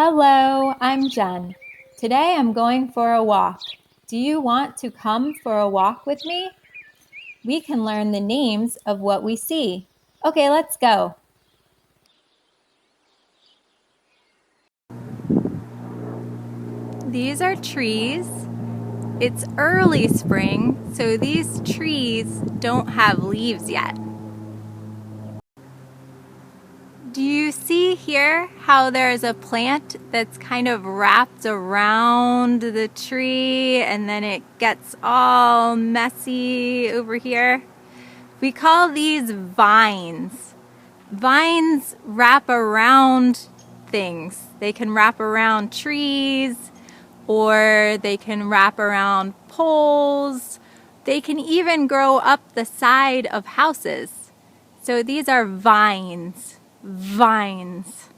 Hello, I'm Jen. Today I'm going for a walk. Do you want to come for a walk with me? We can learn the names of what we see. Okay, let's go. These are trees. It's early spring, so these trees don't have leaves yet. Do you see here how there's a plant that's kind of wrapped around the tree and then it gets all messy over here? We call these vines. Vines wrap around things. They can wrap around trees or they can wrap around poles. They can even grow up the side of houses. So these are vines. Vines.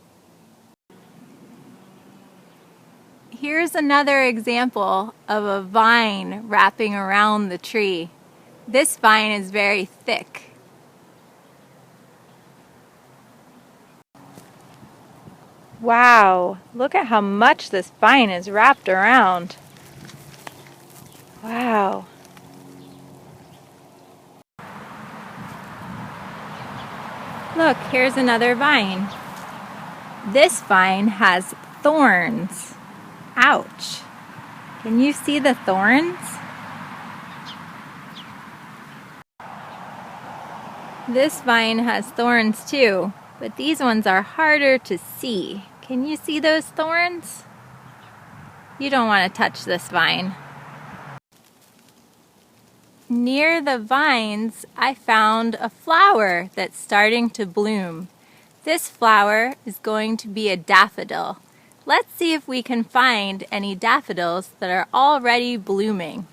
Here's another example of a vine wrapping around the tree. This vine is very thick. Wow, look at how much this vine is wrapped around. Wow. Look, here's another vine. This vine has thorns. Ouch. Can you see the thorns? This vine has thorns too, but these ones are harder to see. Can you see those thorns? You don't want to touch this vine. Near the vines, I found a flower that's starting to bloom. This flower is going to be a daffodil. Let's see if we can find any daffodils that are already blooming.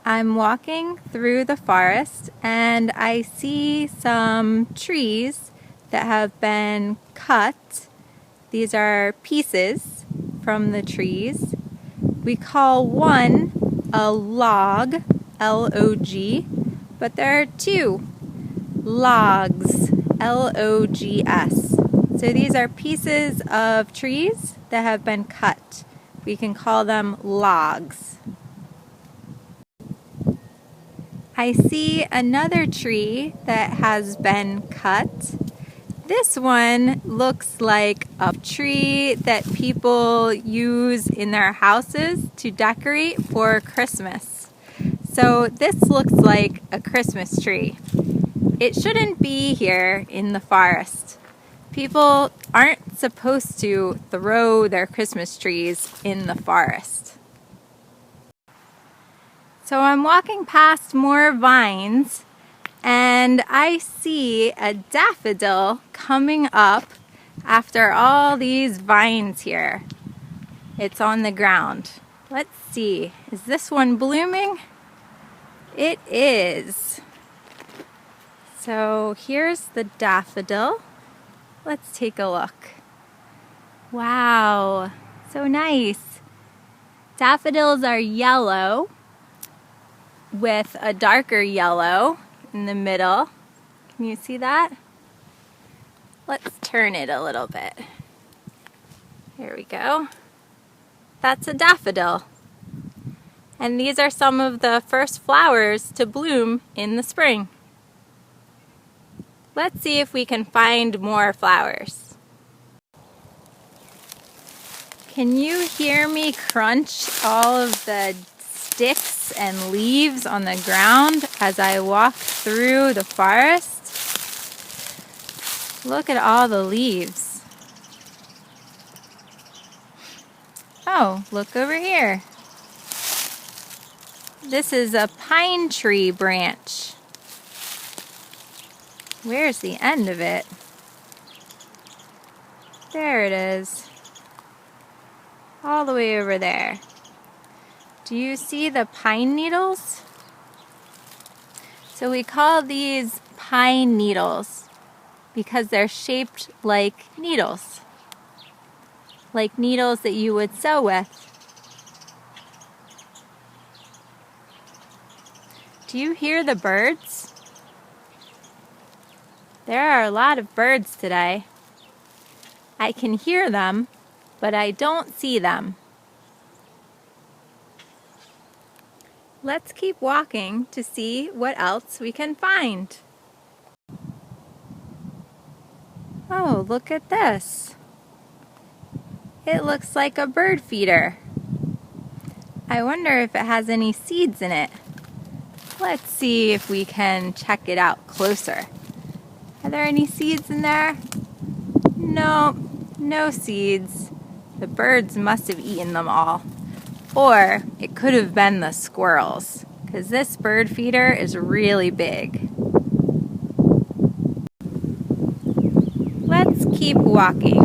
I'm walking through the forest and I see some trees that have been cut. These are pieces from the trees. We call one a log, L-O-G, but there are two logs, L-O-G-S. So these are pieces of trees that have been cut. We can call them logs. I see another tree that has been cut. This one looks like a tree that people use in their houses to decorate for Christmas. So this looks like a Christmas tree. It shouldn't be here in the forest. People aren't supposed to throw their Christmas trees in the forest. So I'm walking past more vines and I see a daffodil coming up after all these vines here. It's on the ground. Let's see, is this one blooming? It is. So here's the daffodil. Let's take a look. Wow, so nice. Daffodils are yellow with a darker yellow in the middle. Can you see that? Let's turn it a little bit. Here we go. That's a daffodil. And these are some of the first flowers to bloom in the spring. Let's see if we can find more flowers. Can you hear me crunch all of the sticks and leaves on the ground as I walk through the forest? Look at all the leaves. Oh, look over here. This is a pine tree branch. Where's the end of it? There it is. All the way over there. Do you see the pine needles? So we call these pine needles because they're shaped like needles that you would sew with. Do you hear the birds? There are a lot of birds today. I can hear them, but I don't see them. Let's keep walking to see what else we can find. Oh, look at this. It looks like a bird feeder. I wonder if it has any seeds in it. Let's see if we can check it out closer. Are there any seeds in there? No, no seeds. The birds must have eaten them all. Or it could have been the squirrels, because this bird feeder is really big. Let's keep walking.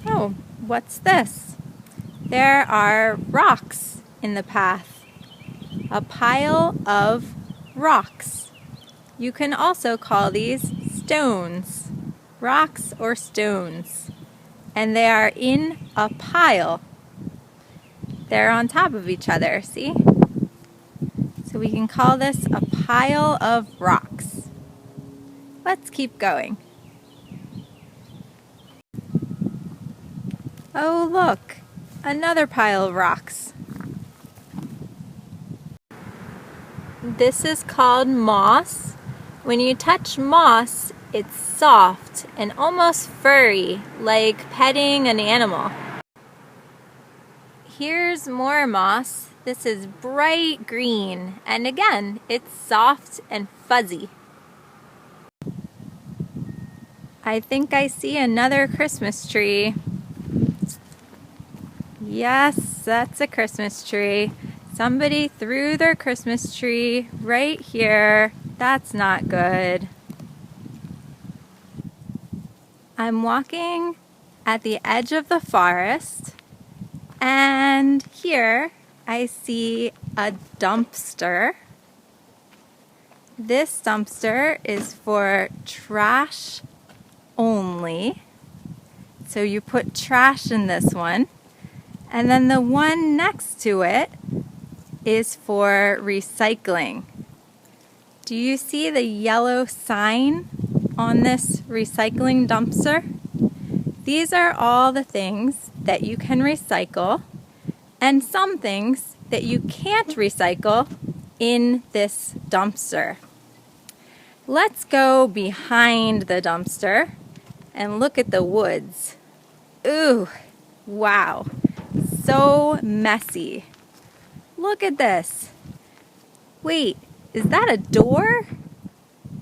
Oh, what's this? There are rocks in the path. A pile of rocks. You can also call these stones. Rocks or stones. And they are in a pile. They're on top of each other, see? So we can call this a pile of rocks. Let's keep going. Oh, look, another pile of rocks. This is called moss. When you touch moss, it's soft and almost furry, like petting an animal. Here's more moss. This is bright green, and again, it's soft and fuzzy. I think I see another Christmas tree. Yes, that's a Christmas tree. Somebody threw their Christmas tree right here. That's not good. I'm walking at the edge of the forest, and here I see a dumpster. This dumpster is for trash only. So you put trash in this one, and then the one next to it is for recycling. Do you see the yellow sign on this recycling dumpster? These are all the things that you can recycle and some things that you can't recycle in this dumpster. Let's go behind the dumpster and look at the woods. Ooh, wow, so messy. Look at this. Wait, is that a door?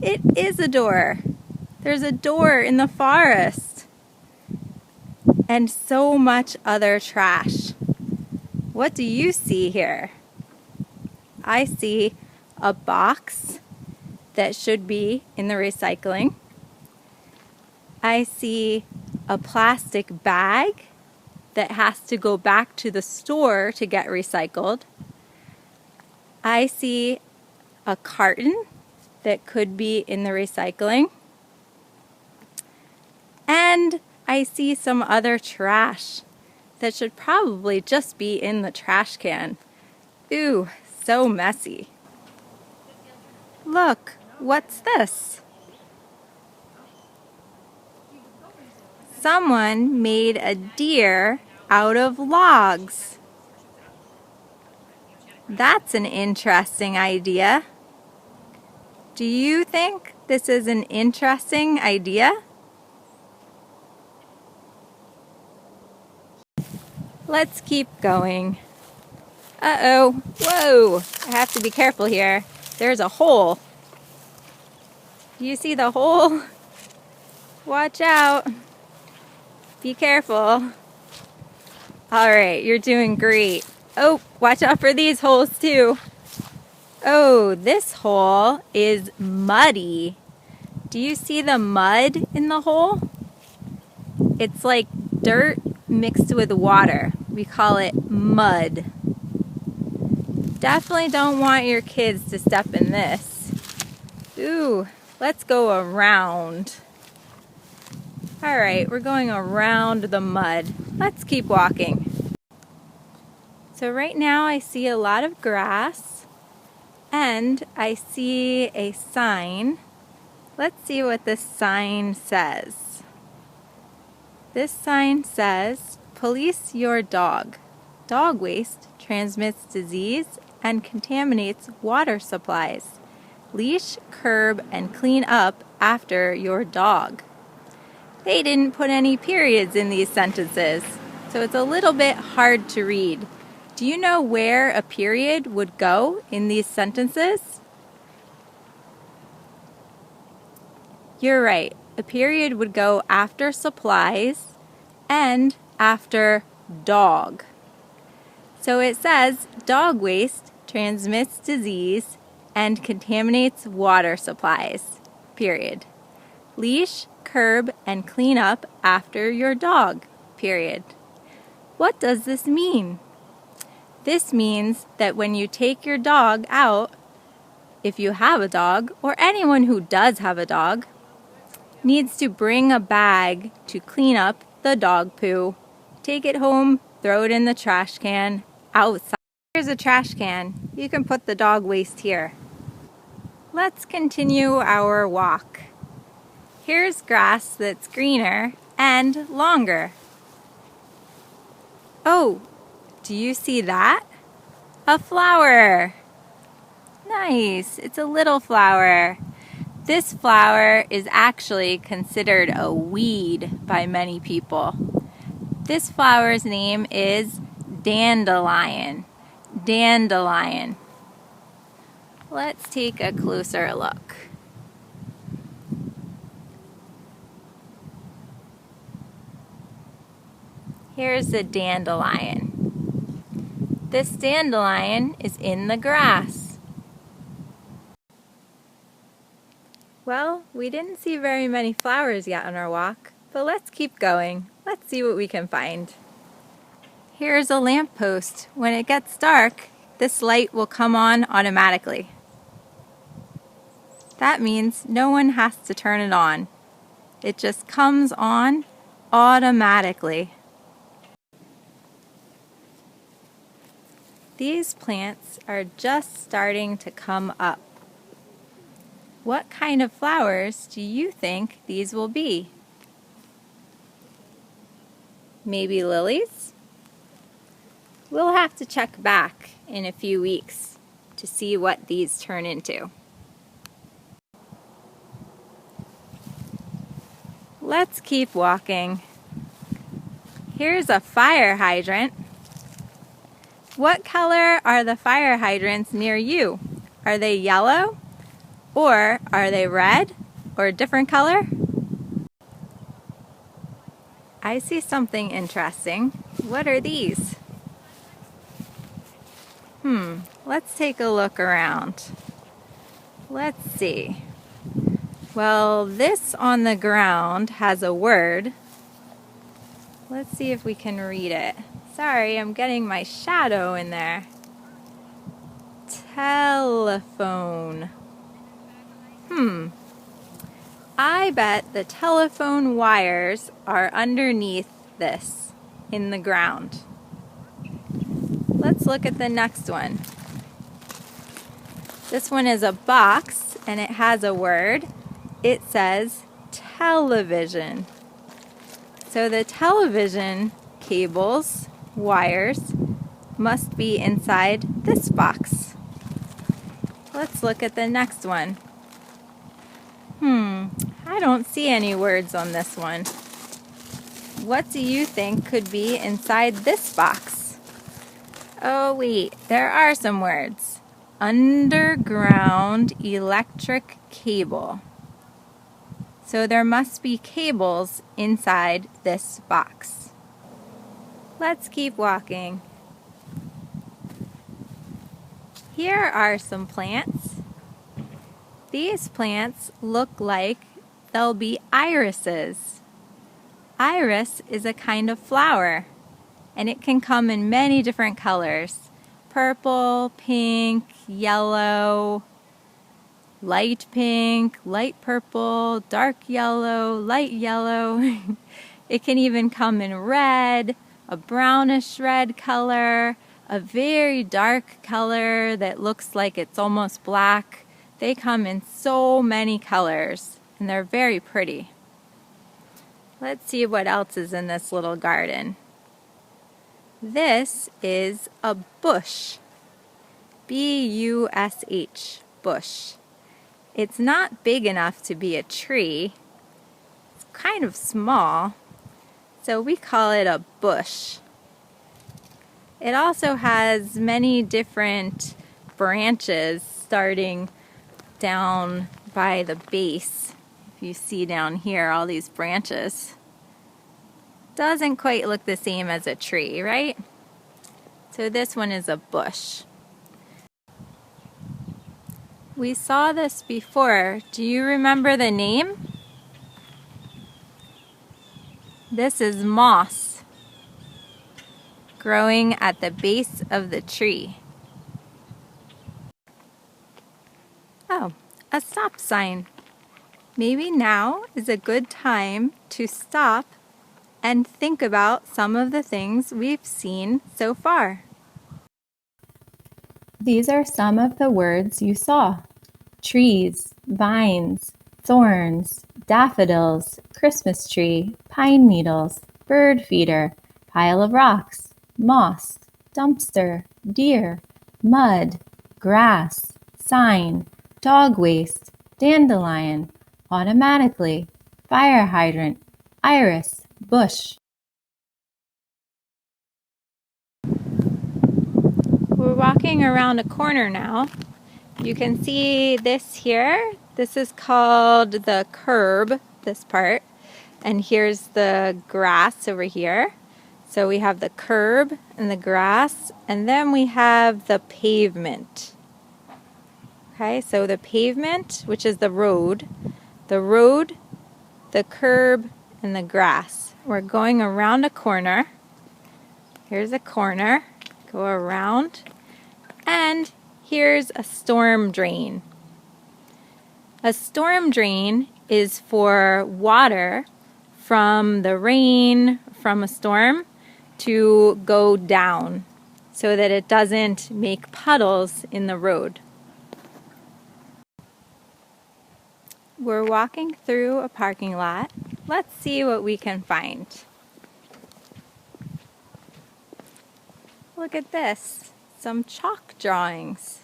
It is a door. There's a door in the forest. And so much other trash. What do you see here? I see a box that should be in the recycling. I see a plastic bag that has to go back to the store to get recycled. I see a carton that could be in the recycling. And I see some other trash that should probably just be in the trash can. Ooh, so messy. Look, what's this? Someone made a deer out of logs. That's an interesting idea. Do you think this is an interesting idea? Let's keep going. Uh-oh, whoa, I have to be careful here. There's a hole. Do you see the hole? Watch out. Be careful. All right, you're doing great. Oh, watch out for these holes too. Oh, this hole is muddy. Do you see the mud in the hole? It's like dirt mixed with water. We call it mud. Definitely don't want your kids to step in this. Ooh, let's go around. All right, we're going around the mud. Let's keep walking. So right now I see a lot of grass and I see a sign. Let's see what this sign says. This sign says, "Police your dog. Dog waste transmits disease and contaminates water supplies. Leash, curb, and clean up after your dog." They didn't put any periods in these sentences, so it's a little bit hard to read. Do you know where a period would go in these sentences? You're right. A period would go after supplies and after dog. So it says, dog waste transmits disease and contaminates water supplies, period. Leash, curb, and clean up after your dog, period. What does this mean? This means that when you take your dog out, if you have a dog, or anyone who does have a dog, needs to bring a bag to clean up the dog poo. Take it home, throw it in the trash can outside. Here's a trash can. You can put the dog waste here. Let's continue our walk. Here's grass that's greener and longer. Oh, do you see that? A flower. Nice, it's a little flower. This flower is actually considered a weed by many people. This flower's name is Dandelion. Dandelion. Let's take a closer look. Here's the dandelion. This dandelion is in the grass. Well, we didn't see very many flowers yet on our walk, but let's keep going. Let's see what we can find. Here's a lamppost. When it gets dark, this light will come on automatically. That means no one has to turn it on. It just comes on automatically. These plants are just starting to come up. What kind of flowers do you think these will be? Maybe lilies? We'll have to check back in a few weeks to see what these turn into. Let's keep walking. Here's a fire hydrant. What color are the fire hydrants near you? Are they yellow? Or are they red or a different color? I see something interesting. What are these? Let's take a look around. Let's see. Well, this on the ground has a word. Let's see if we can read it. Sorry, I'm getting my shadow in there. Telephone. I bet the telephone wires are underneath this in the ground. Let's look at the next one. This one is a box and it has a word. It says television. So the television cables, wires, must be inside this box. Let's look at the next one. I don't see any words on this one. What do you think could be inside this box? Oh wait, there are some words. Underground electric cable. So there must be cables inside this box. Let's keep walking. Here are some plants. These plants look like they'll be irises. Iris is a kind of flower, and it can come in many different colors. Purple, pink, yellow, light pink, light purple, dark yellow, light yellow. It can even come in red, a brownish red color, a very dark color that looks like it's almost black. They come in so many colors, and they're very pretty. Let's see what else is in this little garden. This is a bush. B-U-S-H, bush. It's not big enough to be a tree. It's kind of small, so we call it a bush. It also has many different branches starting down by the base. If you see down here, all these branches. Doesn't quite look the same as a tree, right? So this one is a bush. We saw this before. Do you remember the name? This is moss, growing at the base of the tree. Oh, a stop sign. Maybe now is a good time to stop and think about some of the things we've seen so far. These are some of the words you saw: trees, vines, thorns, daffodils, Christmas tree, pine needles, bird feeder, pile of rocks, moss, dumpster, deer, mud, grass, sign, dog waste, dandelion, automatically, fire hydrant, iris, bush. We're walking around a corner now. You can see this here. This is called the curb, this part. And here's the grass over here. So we have the curb and the grass, and then we have the pavement. Okay, so the pavement, which is the road, the curb, and the grass. We're going around a corner. Here's a corner. Go around. And here's a storm drain. A storm drain is for water from the rain, from a storm, to go down so that it doesn't make puddles in the road. We're walking through a parking lot. Let's see what we can find. Look at this, some chalk drawings.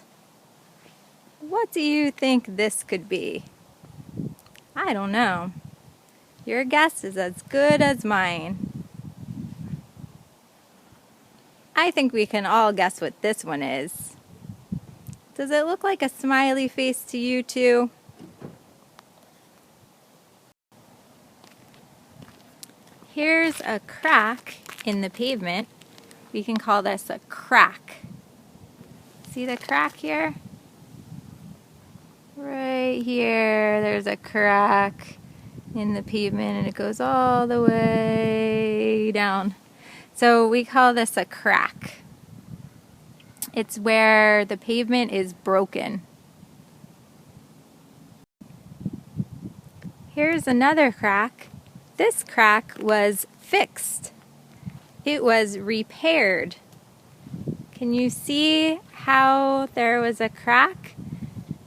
What do you think this could be? I don't know. Your guess is as good as mine. I think we can all guess what this one is. Does it look like a smiley face to you too? Here's a crack in the pavement. We can call this a crack. See the crack here? Right here, there's a crack in the pavement and it goes all the way down. So we call this a crack. It's where the pavement is broken. Here's another crack. This crack was fixed. It was repaired. Can you see how there was a crack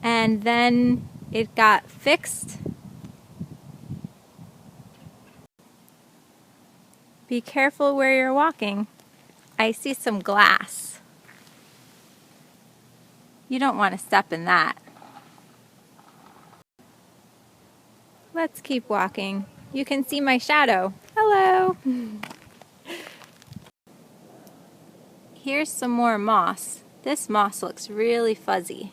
and then it got fixed? Be careful where you're walking. I see some glass. You don't want to step in that. Let's keep walking. You can see my shadow. Hello. Here's some more moss. This moss looks really fuzzy.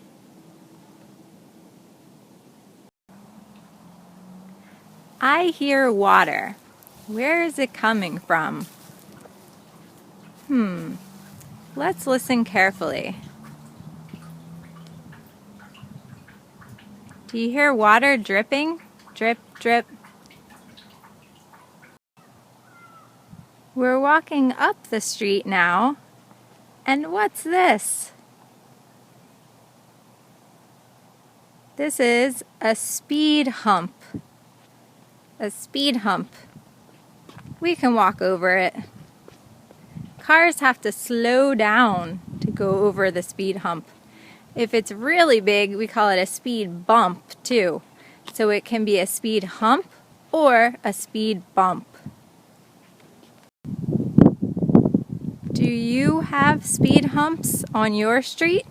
I hear water. Where is it coming from? Let's listen carefully. Do you hear water dripping? Drip, drip. We're walking up the street now. And what's this? This is a speed hump. A speed hump. We can walk over it. Cars have to slow down to go over the speed hump. If it's really big, we call it a speed bump too. So it can be a speed hump or a speed bump. you have speed humps on your street?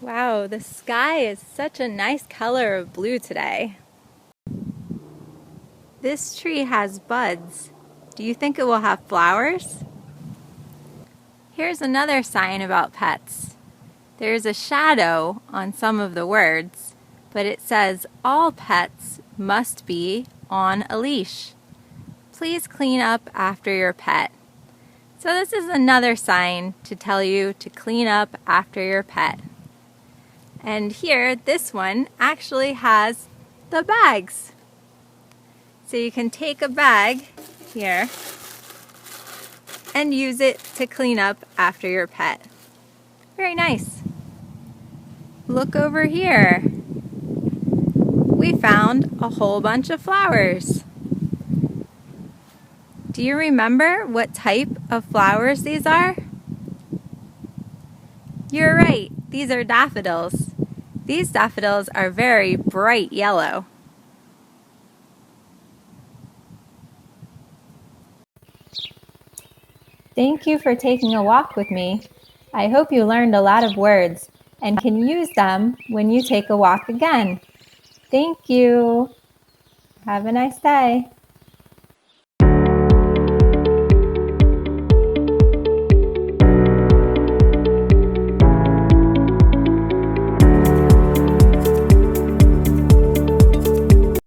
Wow, the sky is such a nice color of blue today. This tree has buds. Do you think it will have flowers? Here's another sign about pets. There's a shadow on some of the words, but it says all pets must be on a leash. Please clean up after your pet. So this is another sign to tell you to clean up after your pet. And here, this one actually has the bags. So you can take a bag here and use it to clean up after your pet. Very nice. Look over here. We found a whole bunch of flowers. Do you remember what type of flowers these are? You're right, these are daffodils. These daffodils are very bright yellow. Thank you for taking a walk with me. I hope you learned a lot of words and can use them when you take a walk again. Thank you. Have a nice day.